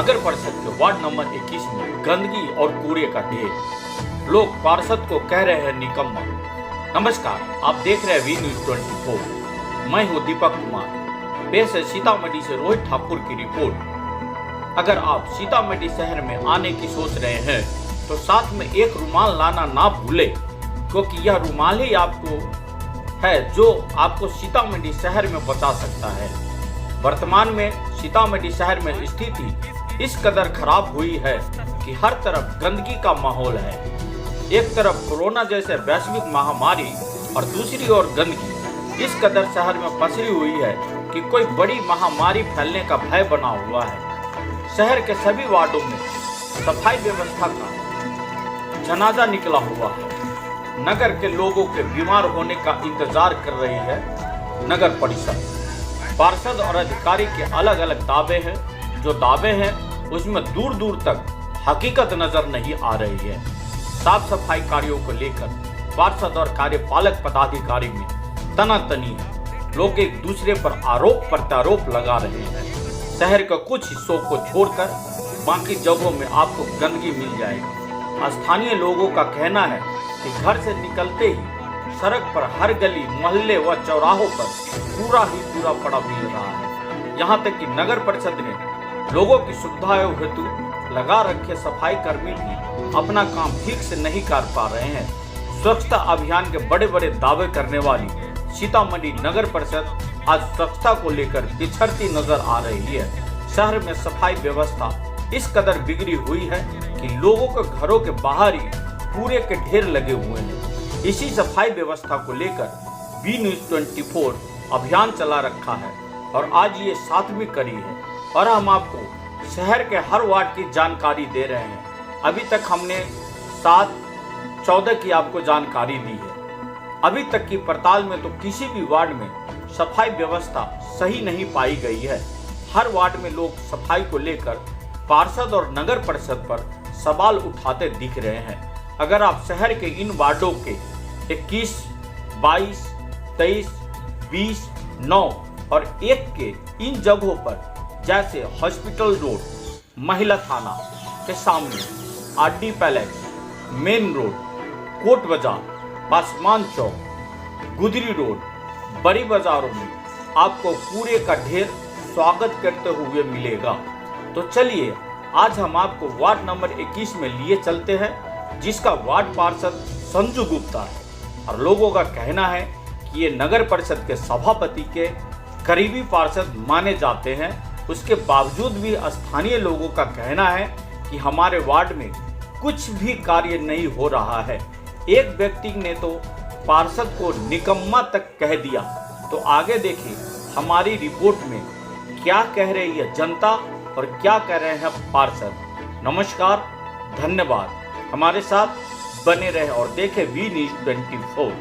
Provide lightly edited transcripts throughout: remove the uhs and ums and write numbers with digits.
नगर परिषद के ward number 21 में गंदगी और कूड़े का ढेर। लोग पार्षद को कह रहे हैं निकम्मा। नमस्कार, आप देख रहे हैं वी न्यूज 24। मैं हूं दीपक कुमार। पेश है सीतामढ़ी से रोहित ठाकुर की रिपोर्ट। अगर आप सीतामढ़ी शहर में आने की सोच रहे हैं तो साथ में एक रुमाल लाना ना भूले, क्योंकि यह रुमाल ही आपको है जो आपको सीतामढ़ी शहर में बचा सकता है। वर्तमान में सीतामढ़ी शहर में स्थिति इस कदर खराब हुई है कि हर तरफ गंदगी का माहौल है। एक तरफ कोरोना जैसे वैश्विक महामारी और दूसरी ओर गंदगी इस कदर शहर में पसरी हुई है कि कोई बड़ी महामारी फैलने का भय बना हुआ है। शहर के सभी वार्डों में सफाई व्यवस्था का जनाजा निकला हुआ है। नगर के लोगों के बीमार होने का इंतजार कर रही है नगर परिषद। पार्षद और अधिकारी के अलग अलग दावे हैं। जो दावे हैं उसमें दूर दूर तक हकीकत नजर नहीं आ रही है। साफ सफाई कार्यों को लेकर पार्षद और कार्यपालक पदाधिकारी में तनातनी है। लोग एक दूसरे पर आरोप प्रत्यारोप लगा रहे हैं। शहर के कुछ हिस्सों को छोड़कर बाकी जगहों में आपको गंदगी मिल जाएगी। स्थानीय लोगों का कहना है कि घर से निकलते ही सड़क पर हर गली, मोहल्ले व चौराहों पर पूरा पड़ा मिल रहा है। यहाँ तक कि नगर परिषद ने लोगों की सुविधाओं हेतु लगा रखे सफाई कर्मी भी अपना काम ठीक से नहीं कर पा रहे हैं। स्वच्छता अभियान के बड़े बड़े दावे करने वाली सीतामढ़ी नगर परिषद आज स्वच्छता को लेकर पिछड़ती नजर आ रही है। शहर में सफाई व्यवस्था इस कदर बिगड़ी हुई है कि लोगों के घरों के बाहर ही कूड़े के ढेर लगे हुए हैं। इसी सफाई व्यवस्था को लेकर वी न्यूज 24 अभियान चला रखा है और आज ये 7वीं कड़ी है और हम आपको शहर के हर वार्ड की जानकारी दे रहे हैं। अभी तक हमने 7-14 की आपको जानकारी दी है। अभी तक की पड़ताल में तो किसी भी वार्ड में सफाई व्यवस्था सही नहीं पाई गई है। हर वार्ड में लोग सफाई को लेकर पार्षद और नगर परिषद पर सवाल उठाते दिख रहे हैं। अगर आप शहर के इन वार्डों के 21, 22, 23, 20, 9 और 1 के इन जगहों पर जैसे हॉस्पिटल रोड, महिला थाना के सामने, RD palace, main road, Kot Bazar, Paswan चौक, गुदरी रोड, बड़ी बाजारों में आपको कूड़े का ढेर स्वागत करते हुए मिलेगा। तो चलिए आज हम आपको वार्ड नंबर 21 में लिए चलते हैं, जिसका वार्ड पार्षद संजू गुप्ता है और लोगों का कहना है कि ये नगर परिषद के सभापति के करीबी पार्षद माने जाते हैं। उसके बावजूद भी स्थानीय लोगों का कहना है कि हमारे वार्ड में कुछ भी कार्य नहीं हो रहा है। एक व्यक्ति ने तो पार्षद को निकम्मा तक कह दिया। तो आगे देखिए हमारी रिपोर्ट में क्या कह रही है जनता और क्या कह रहे हैं पार्षद। नमस्कार, धन्यवाद। हमारे साथ बने रहे और देखें वी न्यूज 24।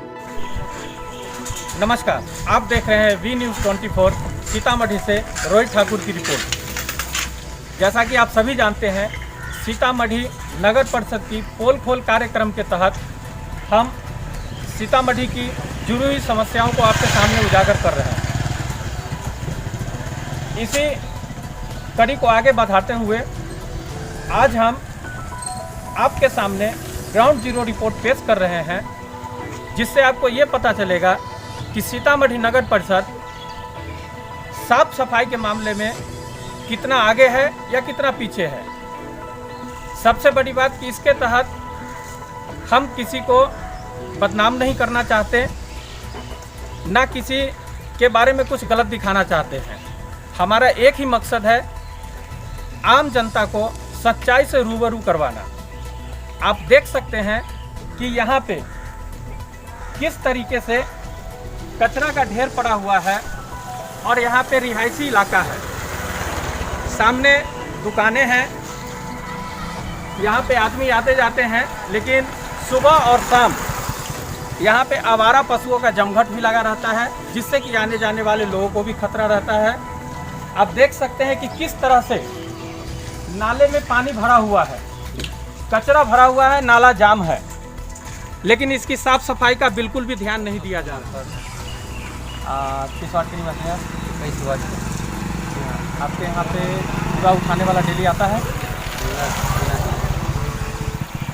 नमस्कार, आप देख रहे हैं वी न्यूज 24 सीतामढ़ी से रोहित ठाकुर की रिपोर्ट। जैसा कि आप सभी जानते हैं, सीतामढ़ी नगर परिषद की पोल खोल कार्यक्रम के तहत हम सीतामढ़ी की जुड़ी हुई समस्याओं को आपके सामने उजागर कर रहे हैं। इसी कड़ी को आगे बढ़ाते हुए आज हम आपके सामने ग्राउंड जीरो रिपोर्ट पेश कर रहे हैं, जिससे आपको ये पता चलेगा कि सीतामढ़ी नगर परिषद साफ सफाई के मामले में कितना आगे है या कितना पीछे है। सबसे बड़ी बात कि इसके तहत हम किसी को बदनाम नहीं करना चाहते, ना किसी के बारे में कुछ गलत दिखाना चाहते हैं। हमारा एक ही मकसद है, आम जनता को सच्चाई से रूबरू करवाना। आप देख सकते हैं कि यहाँ पे किस तरीके से कचरा का ढेर पड़ा हुआ है और यहाँ पे रिहायशी इलाका है। सामने दुकानें हैं, यहाँ पे आदमी आते जाते हैं, लेकिन सुबह और शाम यहाँ पे आवारा पशुओं का जमघट भी लगा रहता है, जिससे कि आने जाने वाले लोगों को भी खतरा रहता है। आप देख सकते हैं कि किस तरह से नाले में पानी भरा हुआ है, कचरा भरा हुआ है, नाला जाम है, लेकिन इसकी साफ सफाई का बिल्कुल भी ध्यान नहीं दिया जा रहा। किस वार्ड की निवासी हैं? 21 वार्ड। आपके यहाँ पे कूड़ा उठाने वाला डेली आता है?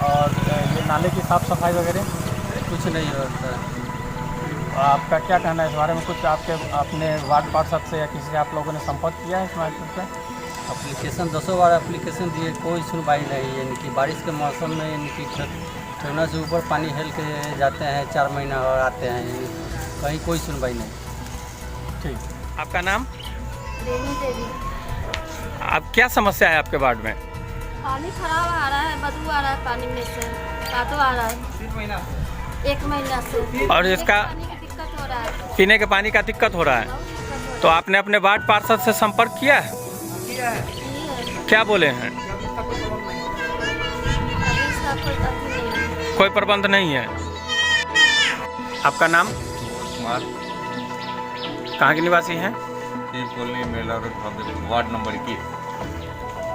और ये नाले की साफ़ सफाई वगैरह कुछ नहीं होता। आपका क्या कहना है इस बारे में? कुछ आपके अपने वार्ड पार्षद से या किसी से आप लोगों ने संपर्क किया है इस मैटर पर? एप्लीकेशन 10 बार एप्लीकेशन दिए, कोई सुनवाई नहीं। यानी कि बारिश के मौसम में यानी कि ठेवना से ऊपर पानी हेल के जाते हैं, 4 महीना और आते हैं, कहीं कोई सुनवाई नहीं। ठीक। आपका नाम? रेणु देवी। आप क्या समस्या है आपके वार्ड में? पानी खराब आ रहा है, बदबू आ रहा है पानी में से, कादो आ रहा है 1 महीना से। और इसका पानी की दिक्कत हो रहा है, पीने के पानी का दिक्कत हो रहा है। बहुत दिक्कत हो तो आपने अपने वार्ड पार्षद से संपर्क किया है? रहा है। क्या बोले हैं? अभी इसका कोई अथी नहीं है। कोई प्रबंध नहीं है। आपका नाम? कुमार, कहाँ के निवासी हैं? शिव कॉलोनी मेला रोड, वार्ड नंबर 21।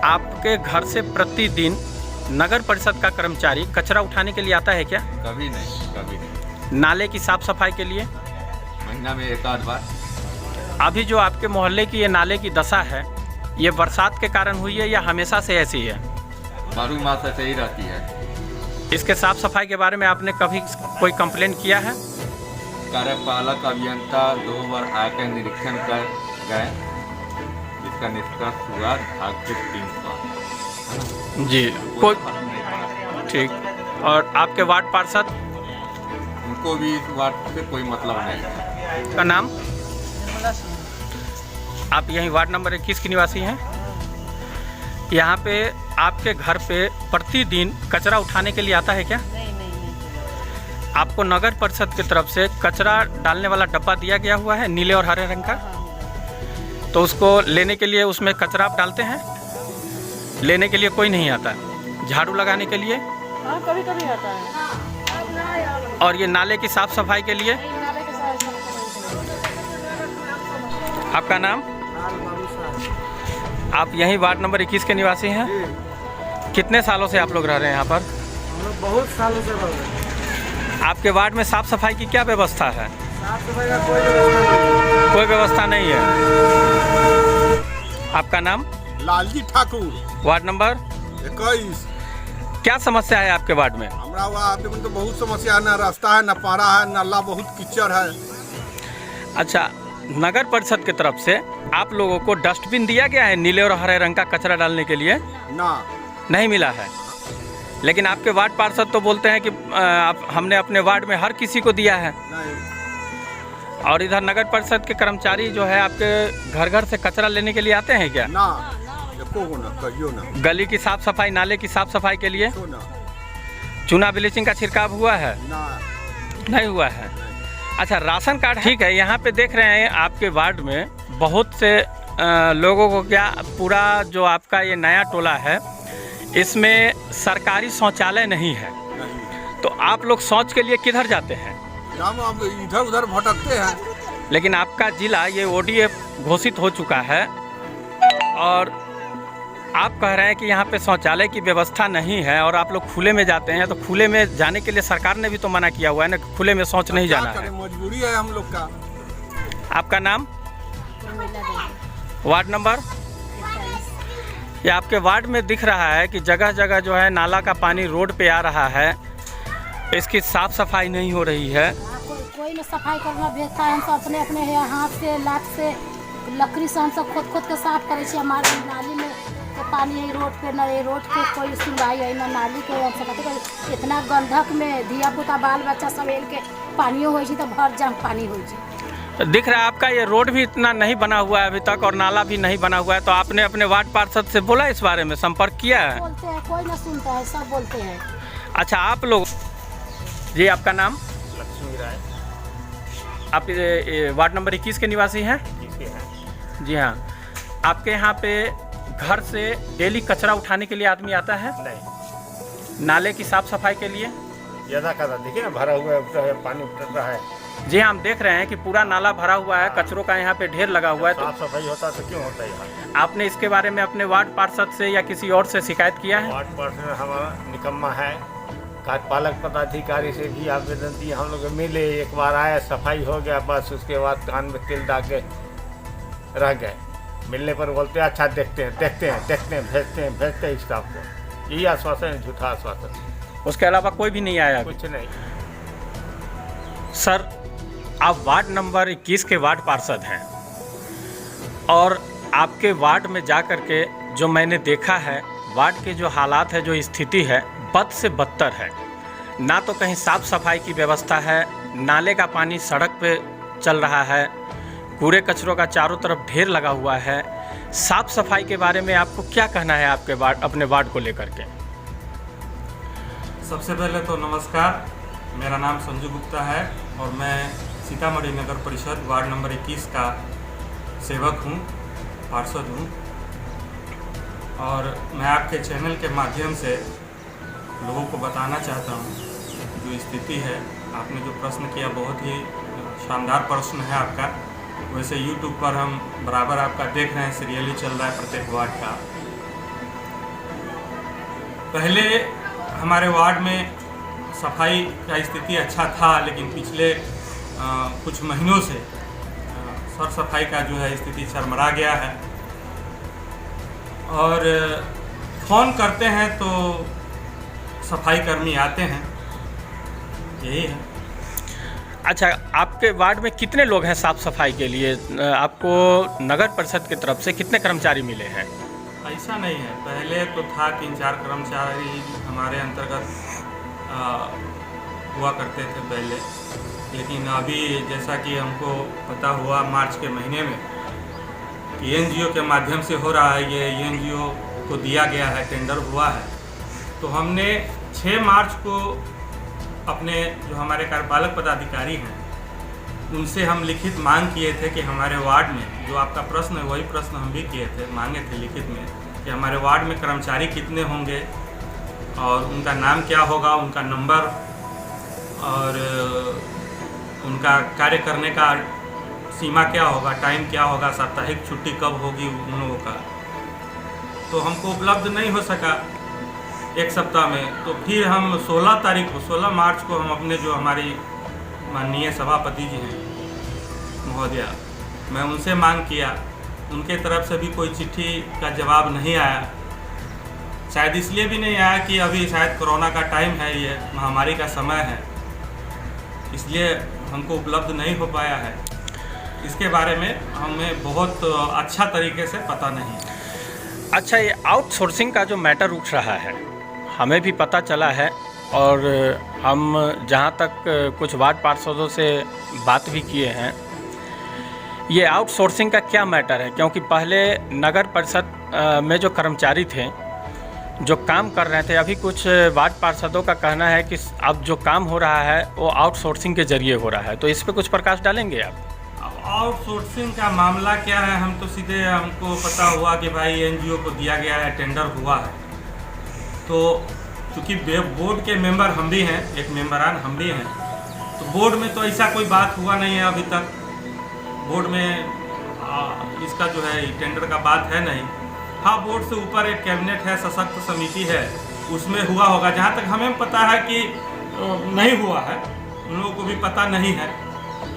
आपके घर से प्रतिदिन नगर परिषद का कर्मचारी कचरा उठाने के लिए आता है क्या? कभी नहीं, कभी नहीं। नाले की साफ सफाई के लिए? महीना में 1 आध बार। अभी जो आपके मोहल्ले की ये नाले की दशा है, ये बरसात के कारण हुई है या हमेशा से ऐसी है? बारू मास ऐसे ही रहती है। इसके साफ सफाई के बारे में आपने कभी कोई कंप्लेन किया है? कार्यपालक अभियंता 2 बार आकर निरीक्षण कर गए, जिसका निष्कर्ष हुआ भाग के 3 साल। जी। कोई कोई फर्क नहीं पड़ा। ठीक। और आपके वार्ड पार्षद उनको भी इस वार्ड से कोई मतलब नहीं है। का नाम? आप यहीं वार्ड नंबर 21 के निवासी हैं? यहाँ पे आपके घर पे प्रतिदिन कचरा उठाने के लिए आता है क्या? नहीं। आपको नगर परिषद की तरफ से कचरा डालने वाला डब्बा दिया गया हुआ है नीले और हरे रंग का, तो उसको लेने के लिए उसमें कचरा आप डालते हैं? लेने के लिए कोई नहीं आता? झाड़ू लगाने के लिए? हाँ, कभी आता है। और ये नाले की साफ सफाई के लिए? आपका नाम? आप यहीं वार्ड नंबर 21 के निवासी हैं? कितने सालों से आप लोग रह रहे हैं यहाँ पर? हम लोग बहुत सालों से रह रहे हैं। आपके वार्ड में साफ सफाई की क्या व्यवस्था है? साफ सफाई का कोई व्यवस्था नहीं। कोई व्यवस्था नहीं है। आपका नाम? Lalji Thakur, ward number 21। क्या समस्या है आपके वार्ड में? हमारा वार्ड में तो बहुत समस्या है, न रास्ता है, न पारा है, नाला बहुत कीचड़ है। अच्छा, नगर परिषद की तरफ से आप लोगों को डस्टबिन दिया गया है नीले और हरे रंग का कचरा डालने के लिए? ना, नहीं मिला है। लेकिन आपके वार्ड पार्षद तो बोलते हैं कि हमने अपने वार्ड में हर किसी को दिया है। नहीं, और इधर नगर परिषद के कर्मचारी जो है आपके घर घर से कचरा लेने के लिए आते हैं क्या? ना, एको ना, कहियो ना, गली की साफ सफाई, नाले की साफ सफाई के लिए तो ना, चूना ब्लीचिंग का छिड़काव हुआ है? ना, नहीं हुआ है। अच्छा, राशन कार्ड ठीक है। यहाँ पे देख रहे हैं आपके वार्ड में बहुत से लोगों को, क्या पूरा जो आपका ये नया टोला है, इसमें सरकारी शौचालय नहीं है। नहीं। तो आप लोग शौच के लिए किधर जाते हैं? हम इधर उधर भटकते हैं। लेकिन आपका जिला ये ODF घोषित हो चुका है और आप कह रहे हैं कि यहाँ पे शौचालय की व्यवस्था नहीं है और आप लोग खुले में जाते हैं। तो खुले में जाने के लिए सरकार ने भी तो मना किया हुआ है ना, खुले में शौच नहीं जाना क्या है। करें, मजबूरी है हम लोग का। आपका नाम? Ward number? ये आपके वार्ड में दिख रहा है कि जगह जगह जो है नाला का पानी रोड पे आ रहा है, इसकी साफ सफाई नहीं हो रही है। कोई न सफाई करना भेजता है। हम सब अपने अपने हाथ से, लात से, लकड़ी से हम सब खोद के साफ करे छे। हमारे नाली में तो पानी है रोड पे, न ये रोड पे कोई सुनवाई है, न नाली के। हम सब इतना गंधक में धिया पुता बाल बच्चा सब एल के पानियो हो तो भर जाम पानी हो। दिख रहा है आपका ये रोड भी इतना नहीं बना हुआ है अभी तक और नाला भी नहीं बना हुआ है। तो आपने अपने वार्ड पार्षद से बोला इस बारे में, संपर्क किया है? बोलते हैं, कोई ना सुनता है, सब बोलते हैं। अच्छा, आप लोग जी, आपका नाम? लक्ष्मी राय। आप वार्ड नंबर 21 के निवासी हैं? जी हाँ। आपके यहाँ पे घर से डेली कचरा उठाने के लिए आदमी आता है? नहीं, नाले की साफ सफाई के लिए? ज़्यादा कदा देखिए ना, भरा हुआ है, पानी उतर रहा है। जी हाँ, हम देख रहे हैं कि पूरा नाला भरा हुआ है, कचरों का यहाँ पे ढेर लगा हुआ है। तो साफ सफाई होता तो क्यों होता है यहाँ? आपने इसके बारे में अपने वार्ड पार्षद से या किसी और से शिकायत किया है? वार्ड पार्षद हमारा निकम्मा है। कार्यपालक पदाधिकारी से भी आवेदन दिए, हम लोग मिले, एक बार आया, सफाई हो गया, बस उसके बाद कान में तिल डाल के रह गए। मिलने पर बोलते हैं अच्छा देखते हैं भेजते हैं स्टाफ को। यही आश्वासन है, झूठा आश्वासन, उसके अलावा कोई भी नहीं आया अभी? कुछ नहीं। सर, आप वार्ड नंबर 21 के वार्ड पार्षद हैं और आपके वार्ड में जा कर के जो मैंने देखा है, वार्ड के जो हालात है, जो स्थिति है, बद से बदतर है। ना तो कहीं साफ़ सफाई की व्यवस्था है, नाले का पानी सड़क पे चल रहा है, कूड़े कचरों का चारों तरफ ढेर लगा हुआ है। साफ़ सफाई के बारे में आपको क्या कहना है आपके वार्ड, अपने वार्ड को लेकर के? सबसे पहले तो नमस्कार, मेरा नाम संजू गुप्ता है और मैं सीतामढ़ी नगर परिषद वार्ड नंबर 21 का सेवक हूँ, पार्षद हूँ। और मैं आपके चैनल के माध्यम से लोगों को बताना चाहता हूँ जो स्थिति है। आपने जो प्रश्न किया बहुत ही शानदार प्रश्न है आपका। वैसे YouTube पर हम बराबर आपका देख रहे हैं, सीरियली चल रहा है प्रत्येक वार्ड का। पहले हमारे वार्ड में सफाई का स्थिति अच्छा था, लेकिन पिछले कुछ महीनों से साफ सफाई का जो है स्थिति चरमरा गया है। और फ़ोन करते हैं तो सफाई कर्मी आते हैं, यही है। अच्छा, आपके वार्ड में कितने लोग हैं साफ़ सफाई के लिए? आपको नगर परिषद की तरफ से कितने कर्मचारी मिले हैं? ऐसा नहीं है, पहले तो था 3-4 कर्मचारी हमारे अंतर्गत हुआ करते थे पहले, लेकिन अभी जैसा कि हमको पता हुआ मार्च के महीने में कि एनजीओ के माध्यम से हो रहा है, ये एनजीओ को दिया गया है, टेंडर हुआ है, तो हमने 6 मार्च को अपने जो हमारे कार्यपालक पदाधिकारी हैं उनसे हम लिखित मांग किए थे कि हमारे वार्ड में जो आपका प्रश्न है वही प्रश्न हम भी किए थे, मांगे थे लिखित में कि हमारे वार्ड में कर्मचारी कितने होंगे और उनका नाम क्या होगा, उनका नंबर और उनका कार्य करने का सीमा क्या होगा, टाइम क्या होगा, साप्ताहिक छुट्टी कब होगी उन लोगों का। तो हमको उपलब्ध नहीं हो सका एक सप्ताह में। तो फिर हम 16 मार्च को हम अपने जो हमारी माननीय सभापति जी हैं महोदया, मैं उनसे मांग किया, उनके तरफ से भी कोई चिट्ठी का जवाब नहीं आया। शायद इसलिए भी नहीं आया कि अभी शायद कोरोना का टाइम है, ये महामारी का समय है, इसलिए हमको उपलब्ध नहीं हो पाया है। इसके बारे में हमें बहुत अच्छा तरीके से पता नहीं है। अच्छा, ये आउटसोर्सिंग का जो मैटर उठ रहा है, हमें भी पता चला है और हम जहाँ तक कुछ वार्ड पार्षदों से बात भी किए हैं, ये आउटसोर्सिंग का क्या मैटर है? क्योंकि पहले नगर परिषद में जो कर्मचारी थे जो काम कर रहे थे, अभी कुछ वार्ड पार्षदों का कहना है कि अब जो काम हो रहा है वो आउटसोर्सिंग के जरिए हो रहा है। तो इस पर कुछ प्रकाश डालेंगे आप? आउटसोर्सिंग का मामला क्या है, हम तो सीधे हमको पता हुआ कि भाई एनजीओ को दिया गया है, टेंडर हुआ है। तो चूँकि बोर्ड के मेंबर हम भी हैं, एक मेंबरान हम भी हैं, तो बोर्ड में तो ऐसा कोई बात हुआ नहीं है अभी तक। बोर्ड में इसका जो है टेंडर का बात है नहीं। हाँ, बोर्ड से ऊपर एक कैबिनेट है, सशक्त समिति है, उसमें हुआ होगा। जहाँ तक हमें पता है कि नहीं हुआ है, उन लोगों को भी पता नहीं है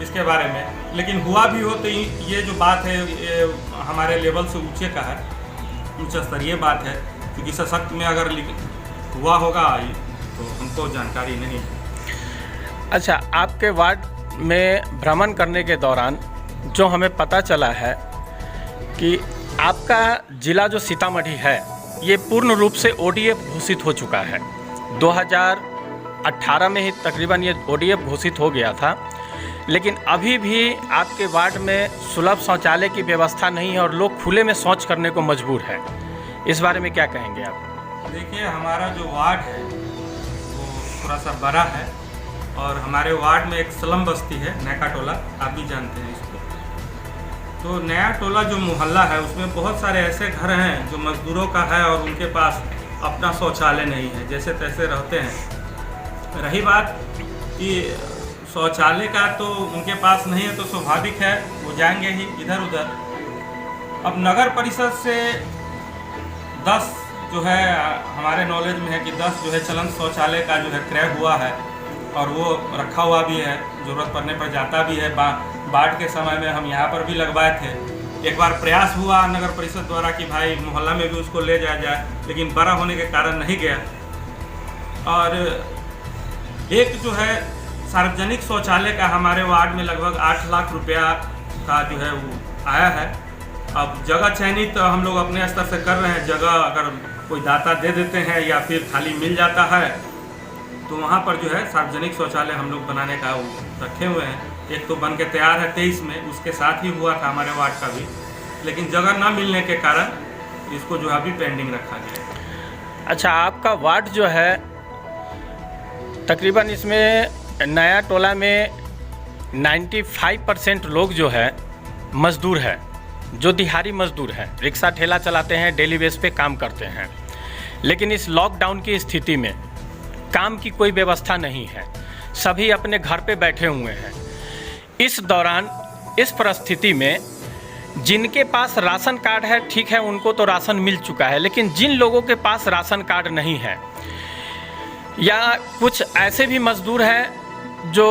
इसके बारे में, लेकिन हुआ भी हो तो ये जो बात है ये हमारे लेवल से ऊंचे का है, उच्च स्तरीय बात है, क्योंकि सशक्त में अगर हुआ होगा तो हमको जानकारी नहीं है। अच्छा, आपके वार्ड में भ्रमण करने के दौरान जो हमें पता चला है कि आपका ज़िला जो सीतामढ़ी है ये पूर्ण रूप से ODF घोषित हो चुका है। 2018 में ही तकरीबन ये ODF घोषित हो गया था, लेकिन अभी भी आपके वार्ड में सुलभ शौचालय की व्यवस्था नहीं है और लोग खुले में शौच करने को मजबूर है। इस बारे में क्या कहेंगे आप? देखिए, हमारा जो वार्ड है वो थोड़ा सा बड़ा है और हमारे वार्ड में एक स्लम बस्ती है, नया टोला, आप भी जानते हैं इसको। तो नया टोला जो मोहल्ला है उसमें बहुत सारे ऐसे घर हैं जो मजदूरों का है और उनके पास अपना शौचालय नहीं है, जैसे तैसे रहते हैं। रही बात कि शौचालय का, तो उनके पास नहीं है तो स्वाभाविक है वो जाएंगे ही इधर उधर। अब नगर परिषद से 10 जो है हमारे नॉलेज में है कि 10 जो है चलंत शौचालय का जो है क्रय हुआ है और वो रखा हुआ भी है, ज़रूरत पड़ने पर जाता भी है। बाढ़ के समय में हम यहाँ पर भी लगवाए थे, एक बार प्रयास हुआ नगर परिषद द्वारा कि भाई मोहल्ला में भी उसको ले जाया जाए, लेकिन बड़ा होने के कारण नहीं गया। और एक जो है सार्वजनिक शौचालय का हमारे वार्ड में लगभग 8 लाख रुपया का जो है वो आया है। अब जगह चयनित हम लोग अपने स्तर से कर रहे हैं। जगह अगर कोई दाता दे देते हैं या फिर खाली मिल जाता है तो वहाँ पर जो है सार्वजनिक शौचालय हम लोग बनाने का वो रखे हुए हैं। एक तो बन के तैयार है 23 में, उसके साथ ही हुआ था हमारे वार्ड का भी, लेकिन जगह ना मिलने के कारण इसको जो है अभी पेंडिंग रखा गया। अच्छा, आपका वार्ड जो है तकरीबन इसमें नया टोला में 95% लोग जो है मज़दूर है, जो दिहाड़ी मज़दूर हैं, रिक्शा ठेला चलाते हैं, डेली बेस पे काम करते हैं। लेकिन इस लॉकडाउन की स्थिति में काम की कोई व्यवस्था नहीं है, सभी अपने घर पे बैठे हुए हैं। इस दौरान इस परिस्थिति में जिनके पास राशन कार्ड है, ठीक है, उनको तो राशन मिल चुका है, लेकिन जिन लोगों के पास राशन कार्ड नहीं है या कुछ ऐसे भी मज़दूर हैं जो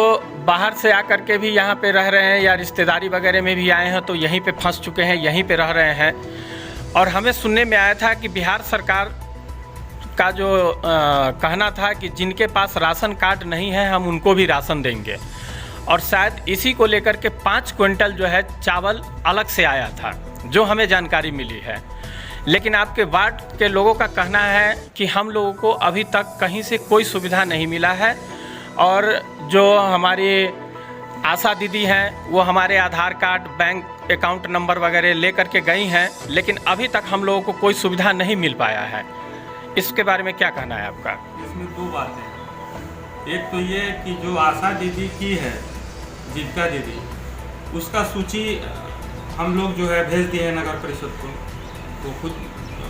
बाहर से आकर के भी यहाँ पे रह रहे हैं या रिश्तेदारी वगैरह में भी आए हैं तो यहीं पे फंस चुके हैं, यहीं पे रह रहे हैं। और हमें सुनने में आया था कि बिहार सरकार का जो कहना था कि जिनके पास राशन कार्ड नहीं है हम उनको भी राशन देंगे, और शायद इसी को लेकर के 5 क्विंटल जो है चावल अलग से आया था, जो हमें जानकारी मिली है। लेकिन आपके वार्ड के लोगों का कहना है कि हम लोगों को अभी तक कहीं से कोई सुविधा नहीं मिला है, और जो हमारी आशा दीदी हैं वो हमारे आधार कार्ड, बैंक अकाउंट नंबर वगैरह ले करके गई हैं, लेकिन अभी तक हम लोगों को कोई सुविधा नहीं मिल पाया है। इसके बारे में क्या कहना है आपका? इसमें 2 बातें हैं। एक तो ये कि जो आशा दीदी की है, जीविका दीदी, उसका सूची हम लोग जो है भेज दिए हैं नगर परिषद को, वो खुद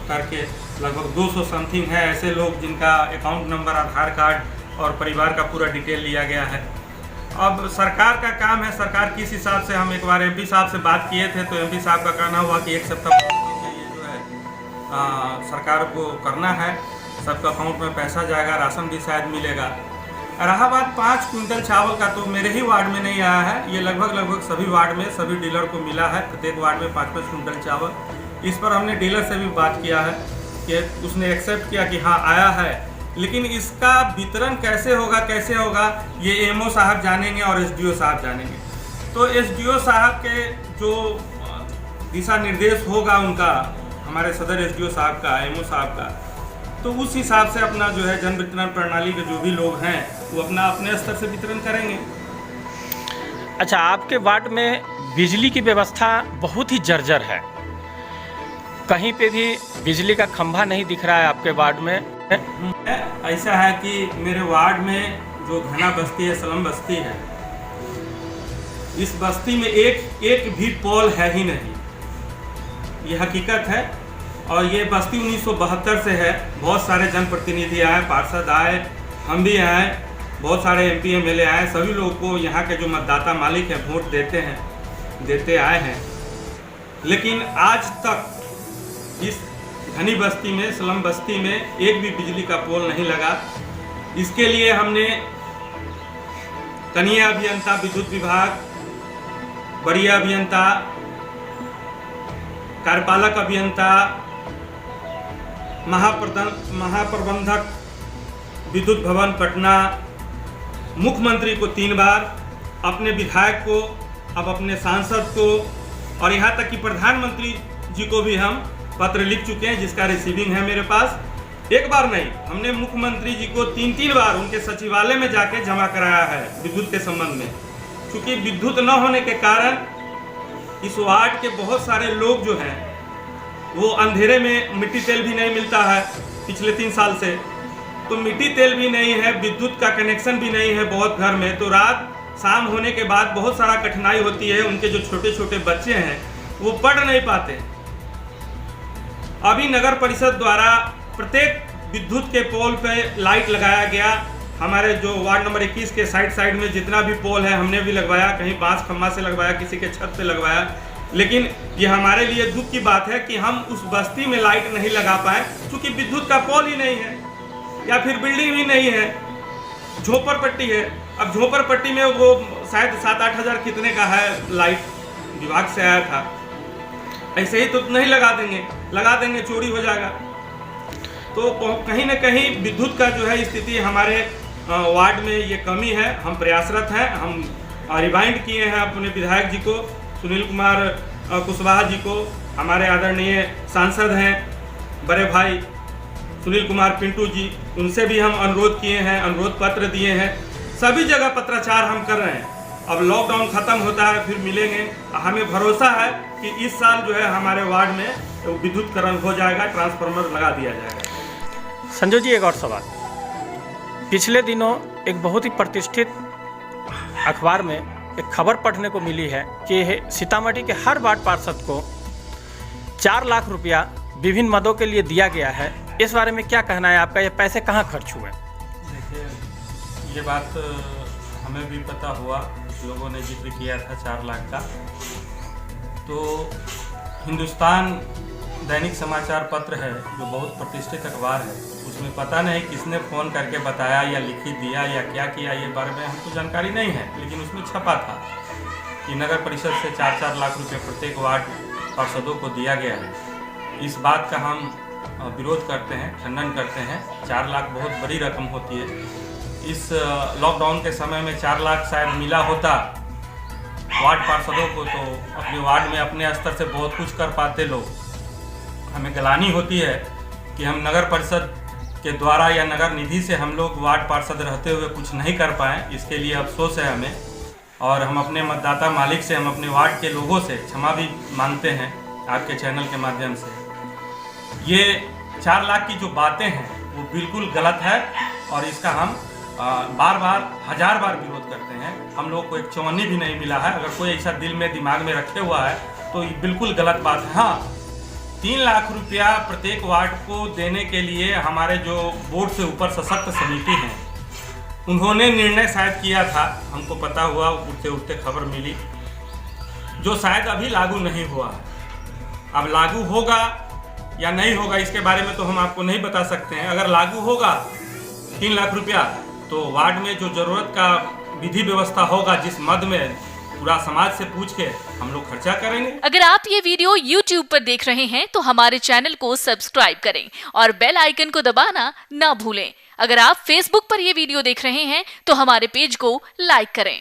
करके लगभग 200 समथिंग है ऐसे लोग जिनका अकाउंट नंबर, आधार कार्ड और परिवार का पूरा डिटेल लिया गया है। अब सरकार का काम है, सरकार किस हिसाब से, हम एक बार एमपी साहब से बात किए थे तो एमपी साहब का कहना हुआ कि 1 सप्ताह ये जो है सरकार को करना है, सबका अकाउंट में पैसा जाएगा, राशन भी शायद मिलेगा। रहा बात 5 क्विंटल चावल का, तो मेरे ही वार्ड में नहीं आया है, ये लगभग सभी वार्ड में सभी डीलर को मिला है, प्रत्येक वार्ड में 5-5 क्विंटल चावल। इस पर हमने डीलर से भी बात किया है कि उसने एक्सेप्ट किया कि हाँ आया है, लेकिन इसका वितरण कैसे होगा ये एमओ साहब जानेंगे और एसडीओ साहब जानेंगे। तो एसडीओ साहब के जो दिशा निर्देश होगा उनका, हमारे सदर एसडीओ साहब का, एमओ साहब का, तो उस हिसाब से अपना जो है जन वितरण प्रणाली के जो भी लोग हैं वो अपने स्तर से वितरण करेंगे। अच्छा, आपके वार्ड में बिजली की व्यवस्था बहुत ही जर्जर है, कहीं पे भी बिजली का खंभा नहीं दिख रहा है आपके वार्ड में। ऐसा है कि मेरे वार्ड में जो घना बस्ती है, स्लम बस्ती है, इस बस्ती में एक भी पोल है ही नहीं, ये हकीकत है। और ये बस्ती 1972 से है। बहुत सारे जनप्रतिनिधि आए, पार्षद आए, हम भी आए, बहुत सारे एमपी एमएलए आए, सभी लोगों को यहाँ के जो मतदाता मालिक हैं वोट देते आए हैं, लेकिन आज तक इस घनी बस्ती में, स्लम बस्ती में एक भी बिजली का पोल नहीं लगा। इसके लिए हमने कनीय अभियंता, विद्युत विभाग, वरीय अभियंता, कार्यपालक अभियंता, महाप्रबंधक विद्युत भवन पटना, मुख्यमंत्री को 3 बार, अपने विधायक को, अब अपने सांसद को, और यहाँ तक कि प्रधानमंत्री जी को भी हम पत्र लिख चुके हैं, जिसका रिसीविंग है मेरे पास। एक बार नहीं, हमने मुख्यमंत्री जी को 3 बार उनके सचिवालय में जाके जमा कराया है विद्युत के संबंध में। क्योंकि विद्युत न होने के कारण इस वार्ड के बहुत सारे लोग जो हैं वो अंधेरे में, मिट्टी तेल भी नहीं मिलता है पिछले 3 साल से, तो मिट्टी तेल भी नहीं है, विद्युत का कनेक्शन भी नहीं है बहुत घर में, तो रात शाम होने के बाद बहुत सारा कठिनाई होती है। उनके जो छोटे छोटे बच्चे हैं वो पढ़ नहीं पाते। अभी नगर परिषद द्वारा प्रत्येक विद्युत के पोल पे लाइट लगाया गया। हमारे जो वार्ड नंबर 21 के साइड में जितना भी पोल है हमने भी लगवाया, कहीं बांस खम्मा से लगवाया, किसी के छत पे लगवाया। लेकिन ये हमारे लिए दुख की बात है कि हम उस बस्ती में लाइट नहीं लगा पाए, क्योंकि विद्युत का पोल ही नहीं है या फिर बिल्डिंग भी नहीं है, झोपड़पट्टी है। अब झोपड़पट्टी में वो शायद 7-8 हज़ार कितने का है, लाइट विभाग से आया था। ऐसे ही तो नहीं लगा देंगे चोरी हो जाएगा। तो कहीं ना कहीं विद्युत का जो है स्थिति हमारे वार्ड में ये कमी है। हम प्रयासरत हैं, हम रिमाइंड किए हैं अपने विधायक जी को, सुनील कुमार कुशवाहा जी को, हमारे आदरणीय सांसद हैं बड़े भाई सुनील कुमार पिंटू जी, उनसे भी हम अनुरोध किए हैं, अनुरोध पत्र दिए हैं, सभी जगह पत्राचार हम कर रहे हैं। अब लॉकडाउन खत्म होता है फिर मिलेंगे। हमें भरोसा है कि इस साल जो है हमारे वार्ड में विद्युतकरण हो जाएगा, ट्रांसफार्मर लगा दिया जाएगा। संजय जी, एक और सवाल। पिछले दिनों एक बहुत ही प्रतिष्ठित अखबार में एक खबर पढ़ने को मिली है कि सीतामढ़ी के हर वार्ड पार्षद को 4 लाख रुपया विभिन्न मदों के लिए दिया गया है। इस बारे में क्या कहना है आपका? ये पैसे कहाँ खर्च हुए? देखिए, ये बात हमें भी पता हुआ, लोगों ने जिक्र किया था 4 लाख का। तो हिंदुस्तान दैनिक समाचार पत्र है जो बहुत प्रतिष्ठित अखबार है, उसमें पता नहीं किसने फ़ोन करके बताया या लिखित दिया या क्या किया, ये बारे में हमको जानकारी नहीं है, लेकिन उसमें छपा था कि नगर परिषद से 4-4 लाख रुपये प्रत्येक वार्ड पार्षदों को दिया गया है। इस बात का हम विरोध करते हैं, खंडन करते हैं। 4 लाख बहुत बड़ी रकम होती है। इस लॉकडाउन के समय में 4 लाख शायद मिला होता वार्ड पार्षदों को तो अपने वार्ड में अपने स्तर से बहुत कुछ कर पाते लोग। हमें ग्लानि होती है कि हम नगर परिषद के द्वारा या नगर निधि से हम लोग वार्ड पार्षद रहते हुए कुछ नहीं कर पाए, इसके लिए अफसोस है हमें। और हम अपने मतदाता मालिक से, हम अपने वार्ड के लोगों से क्षमा भी मांगते हैं आपके चैनल के माध्यम से। ये 4 लाख की जो बातें हैं वो बिल्कुल गलत है और इसका हम बार बार 1000 बार विरोध करते हैं। हम लोग को एक चौवन्नी भी नहीं मिला है। अगर कोई ऐसा दिल में दिमाग में रखे हुआ है तो ये बिल्कुल गलत बात है। हाँ, 3 लाख रुपया प्रत्येक वार्ड को देने के लिए हमारे जो बोर्ड से ऊपर सशक्त समिति हैं उन्होंने निर्णय शायद किया था, हमको पता हुआ, उठते उठते खबर मिली, जो शायद अभी लागू नहीं हुआ है। अब लागू होगा या नहीं होगा इसके बारे में तो हम आपको नहीं बता सकते हैं। अगर लागू होगा 3 लाख रुपया तो वार्ड में जो जरूरत का विधि व्यवस्था होगा, जिस मद में पूरा समाज से पूछ के हम लोग खर्चा करेंगे। अगर आप ये वीडियो YouTube पर देख रहे हैं तो हमारे चैनल को सब्सक्राइब करें और बेल आइकन को दबाना ना भूलें। अगर आप Facebook पर ये वीडियो देख रहे हैं तो हमारे पेज को लाइक करें।